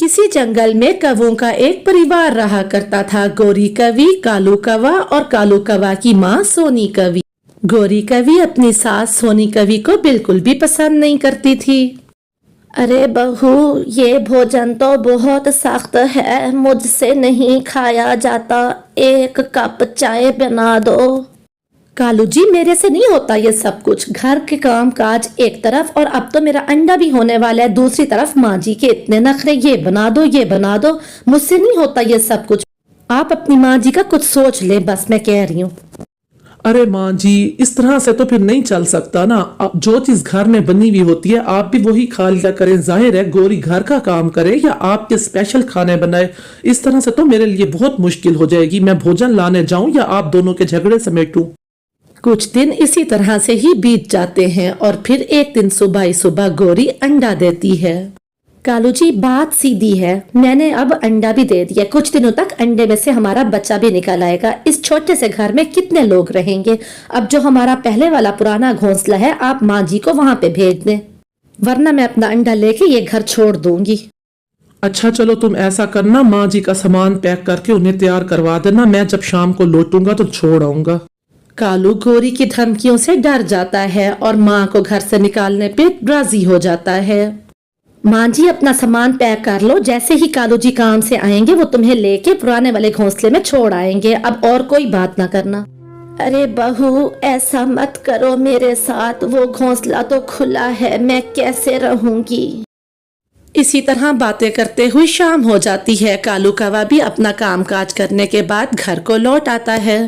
किसी जंगल में कौवों का एक परिवार रहा करता था। गोरी कौवी, कालू कौवा और कालू कौवा की माँ सोनी कौवी। गोरी कौवी अपनी सास सोनी कौवी को बिल्कुल भी पसंद नहीं करती थी। अरे बहू, ये भोजन तो बहुत सख्त है, मुझसे नहीं खाया जाता, एक कप चाय बना दो। कालू जी, मेरे से नहीं होता ये सब कुछ। घर के काम काज एक तरफ और अब तो मेरा अंडा भी होने वाला है दूसरी तरफ। माँ जी के इतने नखरे, ये बना दो ये बना दो, मुझसे नहीं होता ये सब कुछ। आप अपनी माँ जी का कुछ सोच ले, बस मैं कह रही हूँ। अरे माँ जी, इस तरह से तो फिर नहीं चल सकता ना। अब जो चीज घर में बनी हुई होती है आप भी वही खा लिया करें। जाहिर है गोरी घर का काम करे या आपके स्पेशल खाने बनाए। इस तरह से तो मेरे लिए बहुत मुश्किल हो जाएगी। मैं भोजन लाने जाऊं या आप दोनों के झगड़े समेटूं? कुछ दिन इसी तरह से ही बीत जाते हैं और फिर एक दिन सुबह ही सुबह गोरी अंडा देती है। कालू जी, बात सीधी है, मैंने अब अंडा भी दे दिया। कुछ दिनों तक अंडे में से हमारा बच्चा भी निकल आएगा। इस छोटे से घर में कितने लोग रहेंगे। अब जो हमारा पहले वाला पुराना घोंसला है आप माँ जी को वहाँ पे भेज दें, वरना मैं अपना अंडा लेके ये घर छोड़ दूंगी। अच्छा चलो, तुम ऐसा करना, माँ जी का सामान पैक करके उन्हें तैयार करवा देना। मैं जब शाम को लौटूंगा तो छोड़ आऊंगा। कालू गोरी की धमकियों से डर जाता है और माँ को घर से निकालने पे राजी हो जाता है। माँ जी, अपना सामान पैक कर लो, जैसे ही कालू जी काम से आएंगे वो तुम्हें लेके पुराने वाले घोंसले में छोड़ आएंगे। अब और कोई बात ना करना। अरे बहू, ऐसा मत करो मेरे साथ, वो घोंसला तो खुला है, मैं कैसे रहूंगी। इसी तरह बातें करते हुए शाम हो जाती है। कालू कौवा भी अपना काम काज करने के बाद घर को लौट आता है।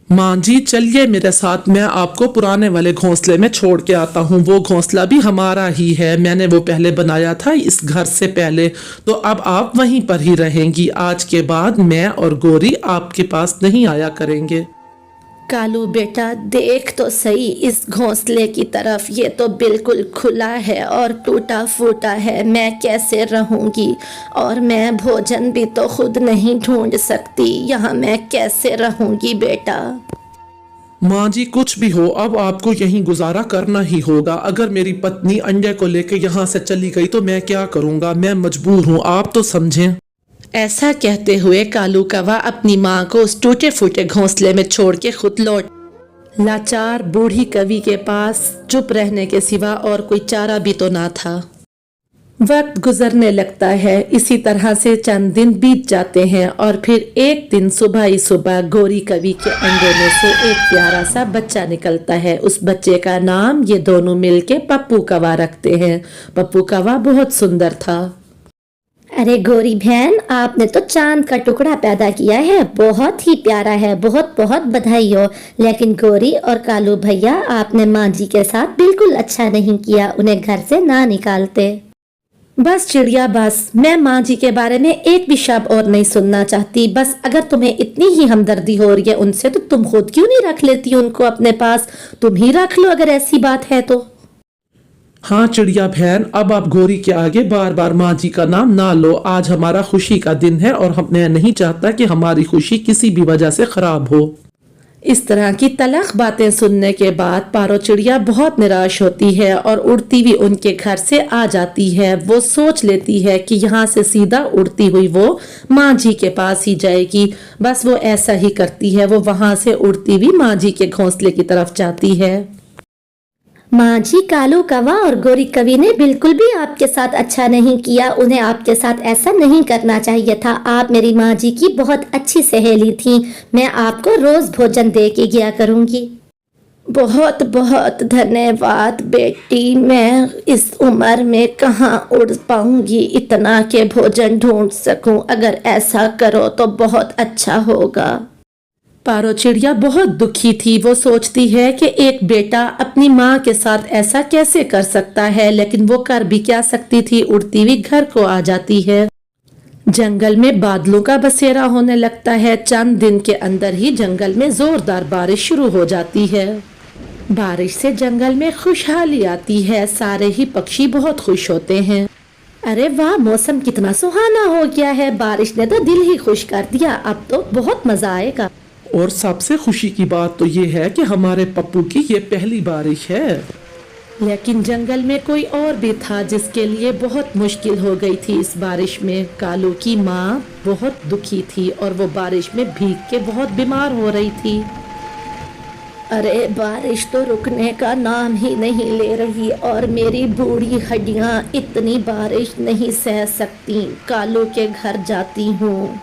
माँ जी चलिए मेरे साथ, मैं आपको पुराने वाले घोंसले में छोड़ के आता हूँ। वो घोंसला भी हमारा ही है, मैंने वो पहले बनाया था इस घर से पहले। तो अब आप वहीं पर ही रहेंगी। आज के बाद मैं और गोरी आपके पास नहीं आया करेंगे। कालू बेटा, देख तो सही इस घोंसले की तरफ, ये तो बिल्कुल खुला है और टूटा फूटा है, मैं कैसे रहूंगी। और मैं भोजन भी तो खुद नहीं ढूंढ सकती, यहाँ मैं कैसे रहूंगी बेटा। माँ जी कुछ भी हो, अब आपको यहीं गुजारा करना ही होगा। अगर मेरी पत्नी अंडे को लेकर यहाँ से चली गई तो मैं क्या करूँगा। मैं मजबूर हूँ, आप तो समझें। ऐसा कहते हुए कालू कौवा अपनी माँ को उस टूटे फूटे घोंसले में छोड़ के खुद लौट। लाचार बूढ़ी कवि के पास चुप रहने के सिवा और कोई चारा भी तो ना था। वक्त गुजरने लगता है। इसी तरह से चंद दिन बीत जाते हैं और फिर एक दिन सुबह ही सुबह गोरी कवि के अंडे में से एक प्यारा सा बच्चा निकलता है। उस बच्चे का नाम ये दोनों मिलके पप्पू कौवा रखते हैं। पप्पू कौवा बहुत सुंदर था। अरे गोरी बहन, आपने तो चांद का टुकड़ा पैदा किया है, बहुत ही प्यारा है, बहुत बहुत बधाई हो। लेकिन गोरी और कालू भैया, आपने माँ जी के साथ बिल्कुल अच्छा नहीं किया, उन्हें घर से ना निकालते। बस चिड़िया बस, मैं माँ जी के बारे में एक भी शब्द और नहीं सुनना चाहती। बस अगर तुम्हें इतनी ही हमदर्दी हो रही है उनसे तो तुम खुद क्यों नहीं रख लेती उनको अपने पास। तुम ही रख लो अगर ऐसी बात है तो। हाँ चिड़िया बहन, अब आप गोरी के आगे बार बार माँ जी का नाम ना लो। आज हमारा खुशी का दिन है और मैं नहीं चाहता कि हमारी खुशी किसी भी वजह से खराब हो। इस तरह की तलख बातें सुनने के बाद पारो चिड़िया बहुत निराश होती है और उड़ती हुई उनके घर से आ जाती है। वो सोच लेती है कि यहाँ से सीधा उड़ती हुई वो माँ जी के पास ही जाएगी। बस वो ऐसा ही करती है, वो वहां से उड़ती हुई माँ जी के घोंसले की तरफ जाती है। माँ जी, कालू कौवा और गोरी कवि ने बिल्कुल भी आपके साथ अच्छा नहीं किया, उन्हें आपके साथ ऐसा नहीं करना चाहिए था। आप मेरी माँ जी की बहुत अच्छी सहेली थी, मैं आपको रोज भोजन दे के गया करूँगी। बहुत बहुत धन्यवाद बेटी, मैं इस उम्र में कहाँ उड़ पाऊंगी इतना के भोजन ढूंढ सकूं। अगर ऐसा करो तो बहुत अच्छा होगा। पारो चिड़िया बहुत दुखी थी। वो सोचती है कि एक बेटा अपनी माँ के साथ ऐसा कैसे कर सकता है, लेकिन वो कर भी क्या सकती थी। उड़ती हुई घर को आ जाती है। जंगल में बादलों का बसेरा होने लगता है। चंद दिन के अंदर ही जंगल में जोरदार बारिश शुरू हो जाती है। बारिश से जंगल में खुशहाली आती है। सारे ही पक्षी बहुत खुश होते हैं। अरे वाह, मौसम कितना सुहाना हो गया है, बारिश ने तो दिल ही खुश कर दिया, अब तो बहुत मजा आएगा। और सबसे खुशी की बात तो ये है कि हमारे पप्पू की ये पहली बारिश है। लेकिन जंगल में कोई और भी था जिसके लिए बहुत मुश्किल हो गई थी इस बारिश में। कालू की माँ बहुत दुखी थी और वो बारिश में भीग के बहुत बीमार हो रही थी। अरे बारिश तो रुकने का नाम ही नहीं ले रही और मेरी बूढ़ी हड्डियां इतनी बारिश नहीं सह सकती। कालू के घर जाती हूँ।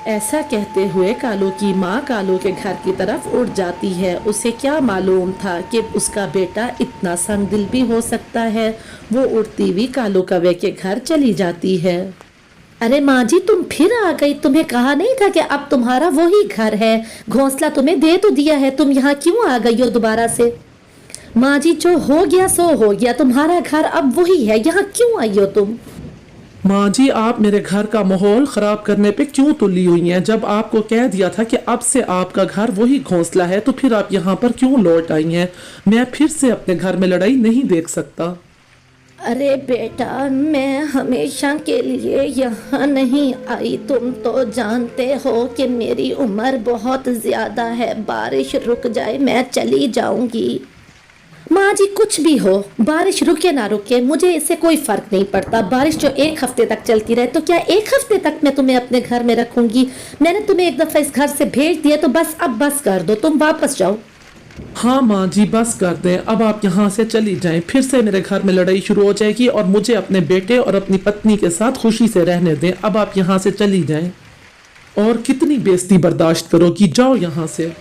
ऐसा कहते हुए कालू की माँ कालू के घर की तरफ उड़ जाती है। उसे क्या मालूम था कि उसका बेटा इतना संगदिल भी हो सकता है। वो उड़ती हुई कालू कौवे के घर चली जाती है। अरे माँ जी, तुम फिर आ गई। तुम्हें कहा नहीं था कि अब तुम्हारा वही घर है? घोंसला तुम्हें दे तो दिया है, तुम यहाँ क्यों आ गई हो दोबारा से? माँ जी, जो हो गया सो हो गया, तुम्हारा घर अब वही है, यहाँ क्यों आई हो तुम? माँ जी, आप मेरे घर का माहौल खराब करने पे क्यों तुली हुई हैं? जब आपको कह दिया था कि अब से आपका घर वही घोंसला है, तो फिर आप यहाँ पर क्यों लौट आई हैं? मैं फिर से अपने घर में लड़ाई नहीं देख सकता। अरे बेटा, मैं हमेशा के लिए यहाँ नहीं आई। तुम तो जानते हो कि मेरी उम्र बहुत ज्यादा है। बारिश रुक जाए मैं चली जाऊंगी। माँ जी, कुछ भी हो, बारिश रुके ना रुके, मुझे इससे कोई फर्क नहीं पड़ता। बारिश जो एक हफ्ते तक चलती रहे तो क्या एक हफ्ते तक मैं तुम्हें अपने घर में रखूंगी? मैंने तुम्हें एक दफा इस घर से भेज दिया तो बस अब बस कर दो, तुम वापस जाओ। हाँ माँ जी, बस कर दें। अब आप यहाँ से चली जाएं। फिर से मेरे घर में लड़ाई शुरू हो जाएगी और मुझे अपने बेटे और अपनी पत्नी के साथ खुशी से रहने दें। अब आप यहाँ से चली जाएं। और कितनी बेइज्जती बर्दाश्त करोगी? जाओ यहाँ से।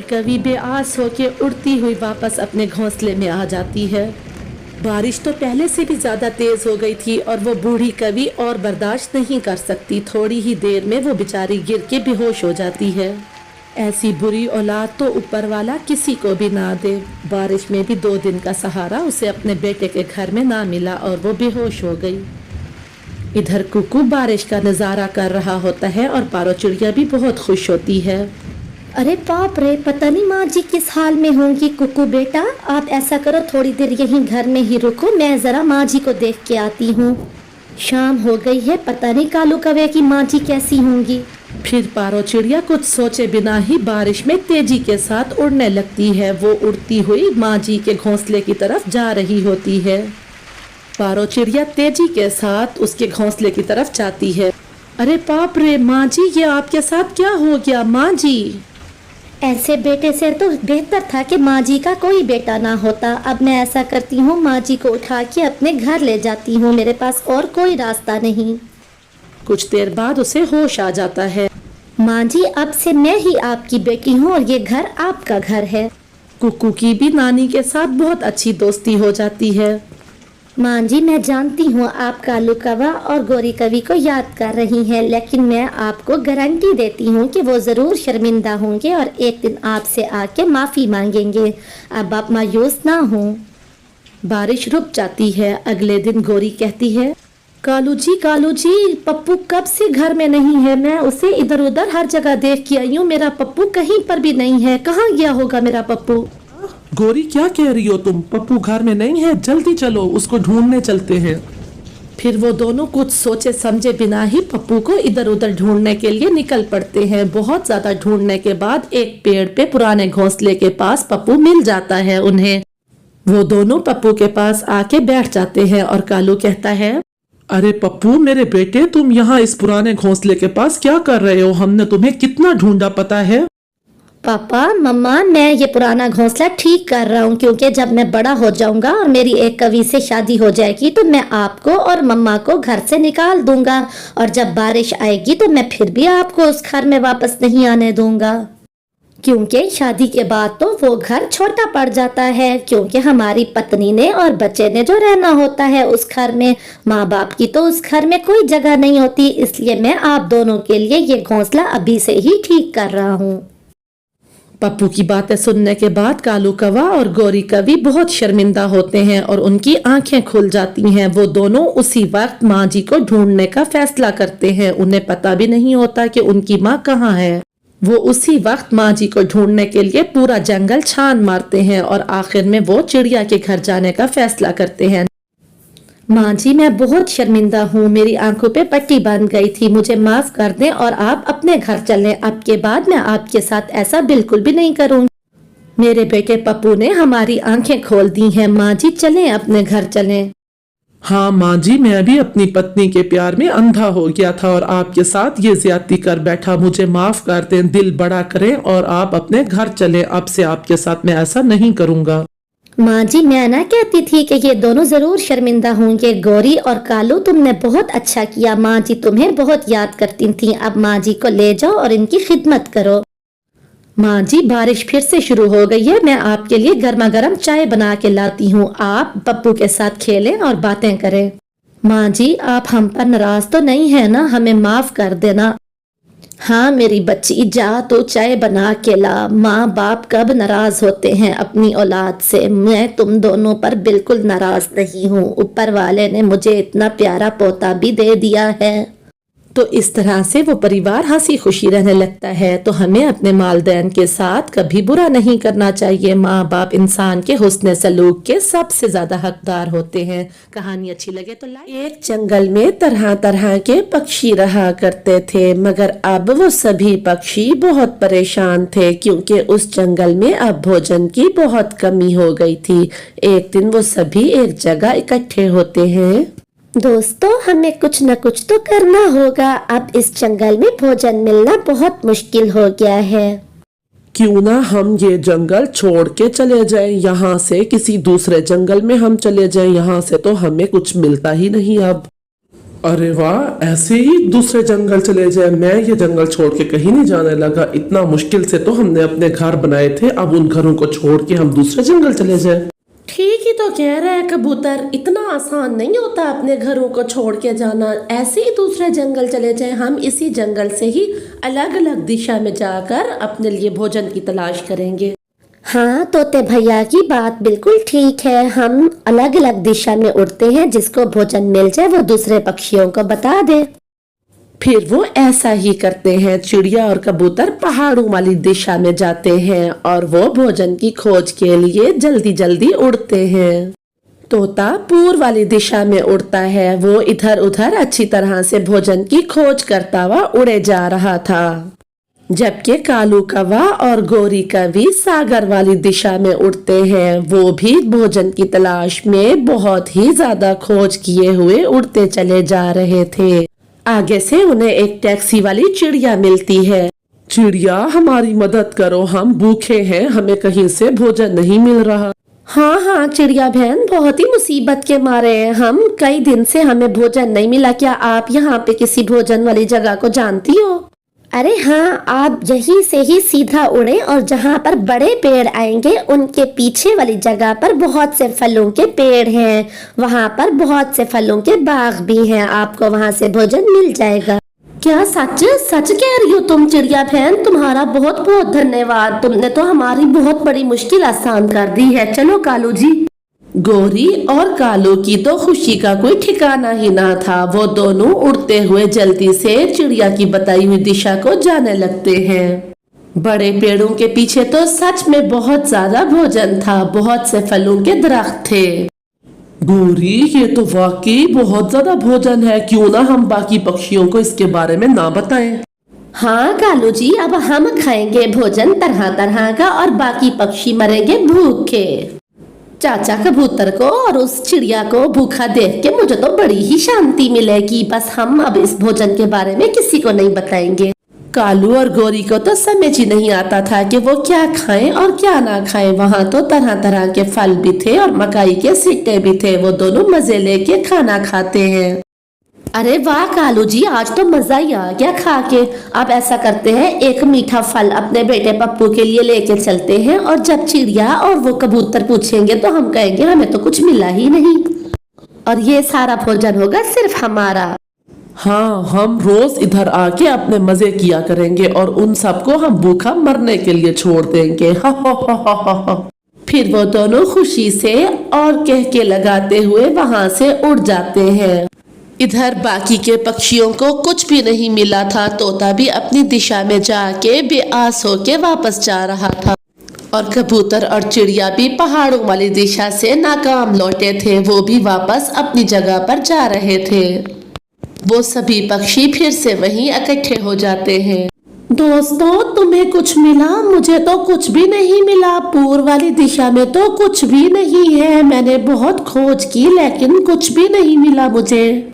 कभी बेआस होके उड़ती हुई वापस अपने घोंसले में आ जाती है। बारिश तो पहले से भी ज्यादा तेज हो गई थी और वो बूढ़ी कवि और बर्दाश्त नहीं कर सकती। थोड़ी ही देर में वो बेचारी गिर के बेहोश हो जाती है। ऐसी बुरी औलाद तो ऊपर वाला किसी को भी ना दे। बारिश में भी 2 दिन का सहारा उसे अपने बेटे के घर में ना मिला और वो बेहोश हो गई। इधर कुकू बारिश का नजारा कर रहा होता है और पारो चिड़िया भी बहुत खुश होती है। अरे बाप रे, पता नहीं माँ जी किस हाल में होंगी। कुकू बेटा, आप ऐसा करो, थोड़ी देर यहीं घर में ही रुको, मैं जरा माँ जी को देख के आती हूँ। शाम हो गई है, पता नहीं कालू कौवे की माँ जी कैसी होंगी। फिर पारो चिड़िया कुछ सोचे बिना ही बारिश में तेजी के साथ उड़ने लगती है। वो उड़ती हुई माँ जी के घोंसले की तरफ जा रही होती है। पारो चिड़िया तेजी के साथ उसके घोंसले की तरफ जाती है। अरे बाप रे माँ जी, ये आपके साथ क्या हो गया माँ जी? ऐसे बेटे से तो बेहतर था कि माँ जी का कोई बेटा ना होता। अब मैं ऐसा करती हूँ, माँ जी को उठा के अपने घर ले जाती हूँ, मेरे पास और कोई रास्ता नहीं। कुछ देर बाद उसे होश आ जाता है। माँ जी, अब से मैं ही आपकी बेटी हूँ और ये घर आपका घर है। कुकू की भी नानी के साथ बहुत अच्छी दोस्ती हो जाती है। माँ जी, मैं जानती हूँ आप कालू कौवा और गोरी कवि को याद कर रही हैं, लेकिन मैं आपको गारंटी देती हूँ कि वो ज़रूर शर्मिंदा होंगे और एक दिन आपसे आके माफ़ी मांगेंगे। अब आप मायूस ना हो। बारिश रुक जाती है। अगले दिन गोरी कहती है, कालू जी, पप्पू कब से घर में नहीं है? मैं उसे इधर उधर हर जगह देख के आई हूँ, मेरा पप्पू कहीं पर भी नहीं है। कहाँ गया होगा मेरा पप्पू? गोरी, क्या कह रही हो तुम? पप्पू घर में नहीं है? जल्दी चलो, उसको ढूंढने चलते हैं। फिर वो दोनों कुछ सोचे समझे बिना ही पप्पू को इधर उधर ढूंढने के लिए निकल पड़ते हैं। बहुत ज्यादा ढूंढने के बाद एक पेड़ पे पुराने घोंसले के पास पप्पू मिल जाता है उन्हें। वो दोनों पप्पू के पास आके बैठ जाते हैं और कालू कहता है, अरे पप्पू मेरे बेटे, तुम यहाँ इस पुराने घोंसले के पास क्या कर रहे हो? हमने तुम्हें कितना ढूंढा पता है? पापा मम्मा, मैं ये पुराना घोंसला ठीक कर रहा हूँ, क्योंकि जब मैं बड़ा हो जाऊंगा और मेरी एक कवि से शादी हो जाएगी तो मैं आपको और मम्मा को घर से निकाल दूंगा, और जब बारिश आएगी तो मैं फिर भी आपको उस घर में वापस नहीं आने दूंगा, क्योंकि शादी के बाद तो वो घर छोटा पड़ जाता है, क्योंकि हमारी पत्नी ने और बच्चे ने जो रहना होता है उस घर में, माँ बाप की तो उस घर में कोई जगह नहीं होती। इसलिए मैं आप दोनों के लिए ये घोंसला अभी से ही ठीक कर रहा हूँ। पप्पू की बातें सुनने के बाद कालू कौवा और गोरी कवि बहुत शर्मिंदा होते हैं और उनकी आंखें खुल जाती हैं। वो दोनों उसी वक्त माँ जी को ढूंढने का फैसला करते हैं। उन्हें पता भी नहीं होता कि उनकी माँ कहाँ है। वो उसी वक्त माँ जी को ढूंढने के लिए पूरा जंगल छान मारते हैं और आखिर में वो चिड़िया के घर जाने का फैसला करते हैं। माँ जी, मैं बहुत शर्मिंदा हूँ, मेरी आंखों पे पट्टी बंध गई थी, मुझे माफ कर दें और आप अपने घर चलें। अब के बाद मैं आपके साथ ऐसा बिल्कुल भी नहीं करूँगी। मेरे बेटे पप्पू ने हमारी आंखें खोल दी हैं। माँ जी चलें, अपने घर चलें। हाँ माँ जी, मैं भी अपनी पत्नी के प्यार में अंधा हो गया था और आपके साथ ये ज्यादती कर बैठा। मुझे माफ कर दें, दिल बड़ा करें और आप अपने घर चलें। अब से आपके साथ मैं ऐसा नहीं करूँगा। माँ जी, मैं ना कहती थी कि ये दोनों जरूर शर्मिंदा होंगे। गौरी और कालू, तुमने बहुत अच्छा किया। माँ जी तुम्हें बहुत याद करती थी। अब माँ जी को ले जाओ और इनकी खिदमत करो। माँ जी बारिश फिर से शुरू हो गई है। मैं आपके लिए गर्मा गर्म चाय बना के लाती हूँ। आप पप्पू के साथ खेलें और बातें करें। माँ जी आप हम पर नाराज तो नहीं है ना? हमें माफ कर देना। हाँ मेरी बच्ची, जा तो चाय बना के ला। माँ बाप कब नाराज होते हैं अपनी औलाद से। मैं तुम दोनों पर बिल्कुल नाराज नहीं हूँ। ऊपर वाले ने मुझे इतना प्यारा पोता भी दे दिया है। तो इस तरह से वो परिवार हंसी खुशी रहने लगता है। तो हमें अपने वालिदैन के साथ कभी बुरा नहीं करना चाहिए। माँ बाप इंसान के हुस्न सलूक के सबसे ज्यादा हकदार होते हैं। कहानी अच्छी लगे तो लाइक। एक जंगल में तरह तरह के पक्षी रहा करते थे, मगर अब वो सभी पक्षी बहुत परेशान थे क्योंकि उस जंगल में अब भोजन की बहुत कमी हो गई थी। एक दिन वो सभी एक जगह इकट्ठे होते हैं। दोस्तों, हमें कुछ न कुछ तो करना होगा। अब इस जंगल में भोजन मिलना बहुत मुश्किल हो गया है। क्यों ना हम ये जंगल छोड़ के चले जाएं, यहाँ से किसी दूसरे जंगल में हम चले जाएं। यहाँ से तो हमें कुछ मिलता ही नहीं अब। अरे वाह, ऐसे ही दूसरे जंगल चले जाए। मैं ये जंगल छोड़ के कहीं नहीं जाने लगा। इतना मुश्किल से तो हमने अपने घर बनाए थे, अब उन घरों को छोड़ के हम दूसरे जंगल चले जाए। ठीक ही तो कह रहा है कबूतर। इतना आसान नहीं होता अपने घरों को छोड़ के जाना। ऐसे ही दूसरे जंगल चले जाएं। हम इसी जंगल से ही अलग अलग दिशा में जाकर अपने लिए भोजन की तलाश करेंगे। हाँ, तोते भैया की बात बिल्कुल ठीक है। हम अलग अलग दिशा में उड़ते हैं। जिसको भोजन मिल जाए वो दूसरे पक्षियों को बता दे। फिर वो ऐसा ही करते हैं। चिड़िया और कबूतर पहाड़ों वाली दिशा में जाते हैं और वो भोजन की खोज के लिए जल्दी जल्दी उड़ते हैं। तोता पूर्व वाली दिशा में उड़ता है। वो इधर उधर अच्छी तरह से भोजन की खोज करता हुआ उड़े जा रहा था, जबकि कालू कौवा और गोरी कवि सागर वाली दिशा में उड़ते हैं। वो भी भोजन की तलाश में बहुत ही ज्यादा खोज किए हुए उड़ते चले जा रहे थे। आगे से उन्हें एक टैक्सी वाली चिड़िया मिलती है। चिड़िया, हमारी मदद करो, हम भूखे हैं, हमें कहीं से भोजन नहीं मिल रहा। हाँ हाँ चिड़िया बहन, बहुत ही मुसीबत के मारे हैं हम। कई दिन से हमें भोजन नहीं मिला। क्या आप यहाँ पे किसी भोजन वाली जगह को जानती हो? अरे हाँ, आप यहीं से ही सीधा उड़े और जहाँ पर बड़े पेड़ आएंगे उनके पीछे वाली जगह पर बहुत से फलों के पेड़ हैं। वहाँ पर बहुत से फलों के बाग भी हैं। आपको वहाँ से भोजन मिल जाएगा। क्या सच सच कह रही हो तुम चिड़िया बहन? तुम्हारा बहुत बहुत धन्यवाद। तुमने तो हमारी बहुत बड़ी मुश्किल आसान कर दी है। चलो कालू जी। गोरी और कालू की तो खुशी का कोई ठिकाना ही ना था। वो दोनों उड़ते हुए जल्दी से चिड़िया की बताई हुई दिशा को जाने लगते हैं। बड़े पेड़ों के पीछे तो सच में बहुत ज्यादा भोजन था। बहुत से फलों के दरख्त थे। गोरी, ये तो वाकई बहुत ज्यादा भोजन है। क्यों ना हम बाकी पक्षियों को इसके बारे में ना बताएं। हाँ कालू जी, अब हम खाएंगे भोजन तरह तरह का और बाकी पक्षी मरेंगे भूखे। चाचा कबूतर को और उस चिड़िया को भूखा देख के मुझे तो बड़ी ही शांति मिलेगी। बस हम अब इस भोजन के बारे में किसी को नहीं बताएंगे। कालू और गोरी को तो समझ ही नहीं आता था कि वो क्या खाएं और क्या ना खाएं। वहाँ तो तरह तरह के फल भी थे और मकाई के सिट्टे भी थे। वो दोनों मजे लेके खाना खाते हैं। अरे वाह कालू जी, आज तो मजा ही आ गया खा के। अब ऐसा करते हैं, एक मीठा फल अपने बेटे पप्पू के लिए लेके चलते हैं और जब चिड़िया और वो कबूतर पूछेंगे तो हम कहेंगे हमें तो कुछ मिला ही नहीं और ये सारा भोजन होगा सिर्फ हमारा। हाँ, हम रोज इधर आके अपने मजे किया करेंगे और उन सबको हम भूखा मरने के लिए छोड़ देंगे। हा हा हा हा हा हा। फिर वो दोनों खुशी से और कह के लगाते हुए वहाँ से उड़ जाते हैं। इधर बाकी के पक्षियों को कुछ भी नहीं मिला था। तोता भी अपनी दिशा में जाके बेआस होके वापस जा रहा था और कबूतर और चिड़िया भी पहाड़ों वाली दिशा से नाकाम लौटे थे। वो भी वापस अपनी जगह पर जा रहे थे। वो सभी पक्षी फिर से वहीं इकट्ठे हो जाते हैं। दोस्तों, तुम्हें कुछ मिला? मुझे तो कुछ भी नहीं मिला। पूर्व वाली दिशा में तो कुछ भी नहीं है। मैंने बहुत खोज की लेकिन कुछ भी नहीं मिला मुझे।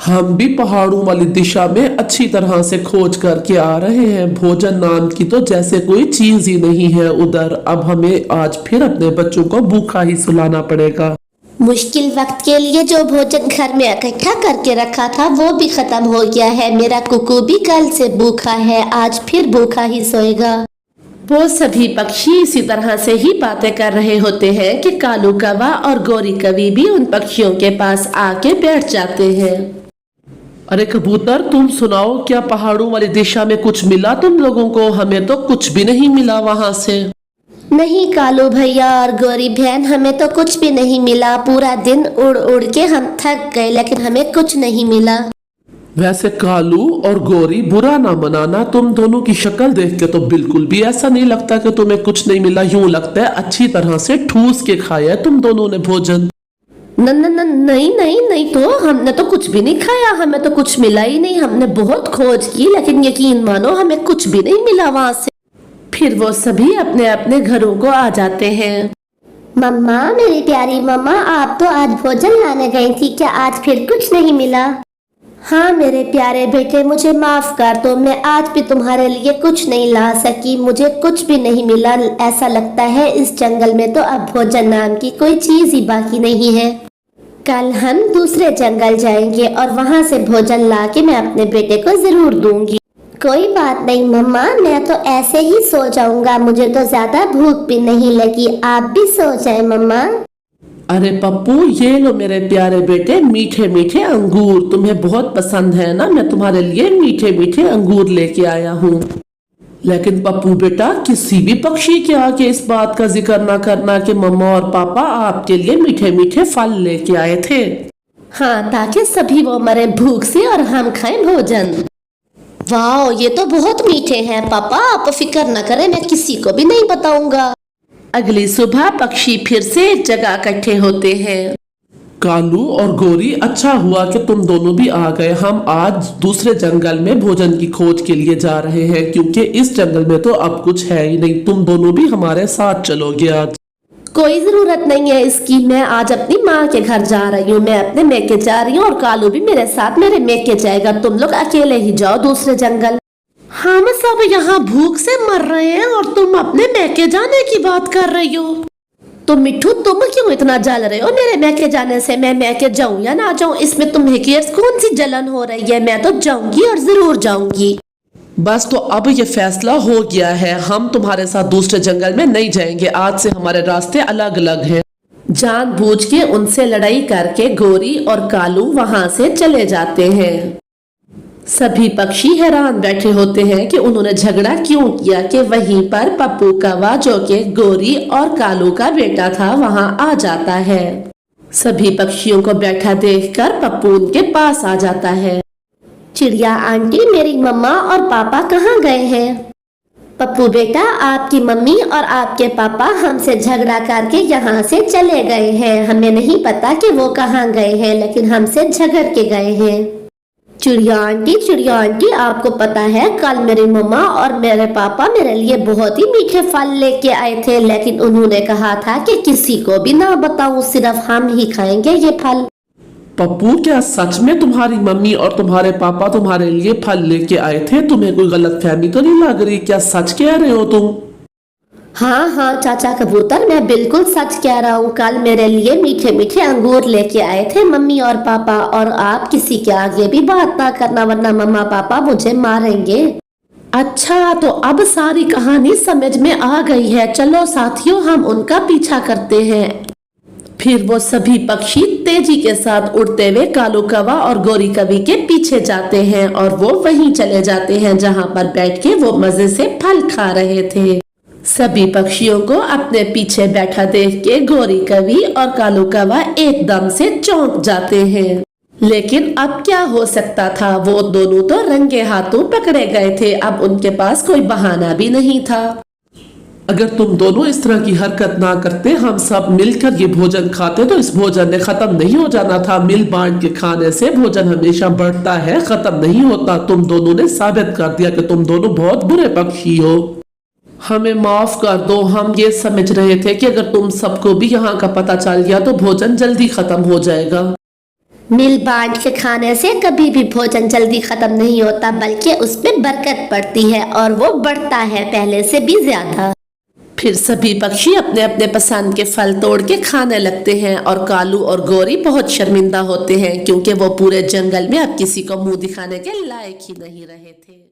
हम भी पहाड़ों वाली दिशा में अच्छी तरह से खोज करके आ रहे हैं। भोजन नाम की तो जैसे कोई चीज ही नहीं है उधर। अब हमें आज फिर अपने बच्चों को भूखा ही सुलाना पड़ेगा। मुश्किल वक्त के लिए जो भोजन घर में इकट्ठा करके रखा था वो भी खत्म हो गया है। मेरा कुकू भी कल से भूखा है, आज फिर भूखा ही सोएगा। वो सभी पक्षी इसी तरह से ही बातें कर रहे होते हैं कि कालू कौवा और गोरी कवि भी उन पक्षियों के पास आके बैठ जाते हैं। अरे कबूतर, तुम सुनाओ, क्या पहाड़ों वाली दिशा में कुछ मिला तुम लोगों को? हमें तो कुछ भी नहीं मिला वहां से। नहीं कालू भैया और गौरी बहन, हमें तो कुछ भी नहीं मिला। पूरा दिन उड़ उड़ के हम थक गए लेकिन हमें कुछ नहीं मिला। वैसे कालू और गोरी, बुरा ना मनाना, तुम दोनों की शक्ल देख के तो बिल्कुल भी ऐसा नहीं लगता कि तुम्हें कुछ नहीं मिला। यूं लगता है अच्छी तरह से ठूस के खाया तुम दोनों ने भोजन। नहीं तो हमने तो कुछ भी नहीं खाया। हमें तो कुछ मिला ही नहीं। हमने बहुत खोज की लेकिन यकीन मानो हमें कुछ भी नहीं मिला वहां से। फिर वो सभी अपने अपने घरों को आ जाते हैं। मम्मा, मेरी प्यारी मम्मा, आप तो आज भोजन लाने गई थी, क्या आज फिर कुछ नहीं मिला? हाँ मेरे प्यारे बेटे, मुझे माफ कर दो, मैं आज भी तुम्हारे लिए कुछ नहीं ला सकी। मुझे कुछ भी नहीं मिला। ऐसा लगता है इस जंगल में तो अब भोजन नाम की कोई चीज ही बाकी नहीं है। कल हम दूसरे जंगल जाएंगे और वहाँ से भोजन ला के मैं अपने बेटे को जरूर दूंगी। कोई बात नहीं मम्मा, मैं तो ऐसे ही सो जाऊंगा। मुझे तो ज्यादा भूख भी नहीं लगी। आप भी सो जाए मम्मा। अरे पप्पू, ये लो मेरे प्यारे बेटे, मीठे मीठे अंगूर। तुम्हें बहुत पसंद है ना? मैं तुम्हारे लिए मीठे मीठे अंगूर लेके आया हूँ। लेकिन पप्पू बेटा, किसी भी पक्षी के आगे इस बात का जिक्र ना करना कि मम्मा और पापा आपके लिए मीठे मीठे फल लेके आए थे। हाँ, ताकि सभी वो मरे भूख से और हम खाएं भोजन। वाह, ये तो बहुत मीठे हैं पापा। आप फिक्र न करें, मैं किसी को भी नहीं बताऊंगा। अगली सुबह पक्षी फिर से एक जगह इकट्ठे होते हैं। कालू और गोरी, अच्छा हुआ कि तुम दोनों भी आ गए। हम आज दूसरे जंगल में भोजन की खोज के लिए जा रहे हैं क्योंकि इस जंगल में तो अब कुछ है ही नहीं। तुम दोनों भी हमारे साथ चलोगे आज। कोई जरूरत नहीं है इसकी। मैं आज अपनी माँ के घर जा रही हूँ। मैं अपने मेके जा रही हूँ और कालू भी मेरे साथ मेरे मेके जाएगा। तुम लोग अकेले ही जाओ दूसरे जंगल। हम सब यहाँ भूख से मर रहे हैं और तुम अपने मेके जाने की बात कर रही हो। तो मिट्ठू, तुम क्यों इतना जल रहे हो मेरे मैके जाने से? मैं मैके जाऊं या ना जाऊं, इसमें तुम्हें कौन सी जलन हो रही है? मैं तो जाऊंगी और जरूर जाऊंगी। बस तो अब ये फैसला हो गया है, हम तुम्हारे साथ दूसरे जंगल में नहीं जाएंगे। आज से हमारे रास्ते अलग अलग हैं। जानबूझ के उनसे लड़ाई करके गोरी और कालू वहां से चले जाते हैं। सभी पक्षी हैरान बैठे होते हैं कि उन्होंने झगड़ा क्यों किया कि वहीं पर पप्पू कौवा, जो कि गोरी और कालू का बेटा था, वहां आ जाता है। सभी पक्षियों को बैठा देखकर पप्पू उनके पास आ जाता है। चिड़िया आंटी, मेरी मम्मा और पापा कहाँ गए हैं? पप्पू बेटा, आपकी मम्मी और आपके पापा हमसे झगड़ा करके यहाँ से चले गए हैं। हमें नहीं पता कि वो कहाँ गए हैं, लेकिन हमसे झगड़ के गए हैं। चिड़िया आंटी, आपको पता है कल मेरी मम्मा और मेरे पापा मेरे लिए बहुत ही मीठे फल लेके आए थे, लेकिन उन्होंने कहा था कि किसी को भी ना बताऊं, सिर्फ हम ही खाएंगे ये फल। पप्पू, क्या सच में तुम्हारी मम्मी और तुम्हारे पापा तुम्हारे लिए फल लेके आए थे? तुम्हें कोई गलतफहमी तो नहीं लग रही? क्या सच कह रहे हो तुम? हाँ चाचा कबूतर, मैं बिल्कुल सच कह रहा हूँ। कल मेरे लिए मीठे मीठे अंगूर लेके आए थे मम्मी और पापा। और आप किसी के आगे भी बात ना करना, वरना मम्मा पापा मुझे मारेंगे। अच्छा, तो अब सारी कहानी समझ में आ गई है। चलो साथियों, हम उनका पीछा करते हैं। फिर वो सभी पक्षी तेजी के साथ उड़ते हुए कालू कौवा और गोरी कवि के पीछे जाते हैं और वो वहीं चले जाते हैं जहां पर बैठ के वो मजे से फल खा रहे थे। सभी पक्षियों को अपने पीछे बैठा देख के गोरी कवि और कालू कौवा एकदम से चौंक जाते हैं। लेकिन अब क्या हो सकता था? वो दोनों तो रंगे हाथों पकड़े गए थे। अब उनके पास कोई बहाना भी नहीं था। अगर तुम दोनों इस तरह की हरकत ना करते, हम सब मिलकर ये भोजन खाते, तो इस भोजन ने खत्म नहीं हो जाना था। मिल बांट के खाने से भोजन हमेशा बढ़ता है, खत्म नहीं होता। तुम दोनों ने साबित कर दिया कि तुम दोनों बहुत बुरे पक्षी हो। हमें माफ कर दो, हम ये समझ रहे थे कि अगर तुम सबको भी यहाँ का पता चल गया तो भोजन जल्दी खत्म हो जाएगा। मिल बांट के खाने से कभी भी भोजन जल्दी खत्म नहीं होता, बल्कि उसमें बरकत पड़ती है और वो बढ़ता है पहले से भी ज्यादा। फिर सभी पक्षी अपने अपने पसंद के फल तोड़ के खाने लगते हैं और कालू और गौरी बहुत शर्मिंदा होते हैं क्योंकि वो पूरे जंगल में अब किसी को मुंह दिखाने के लायक ही नहीं रहे थे।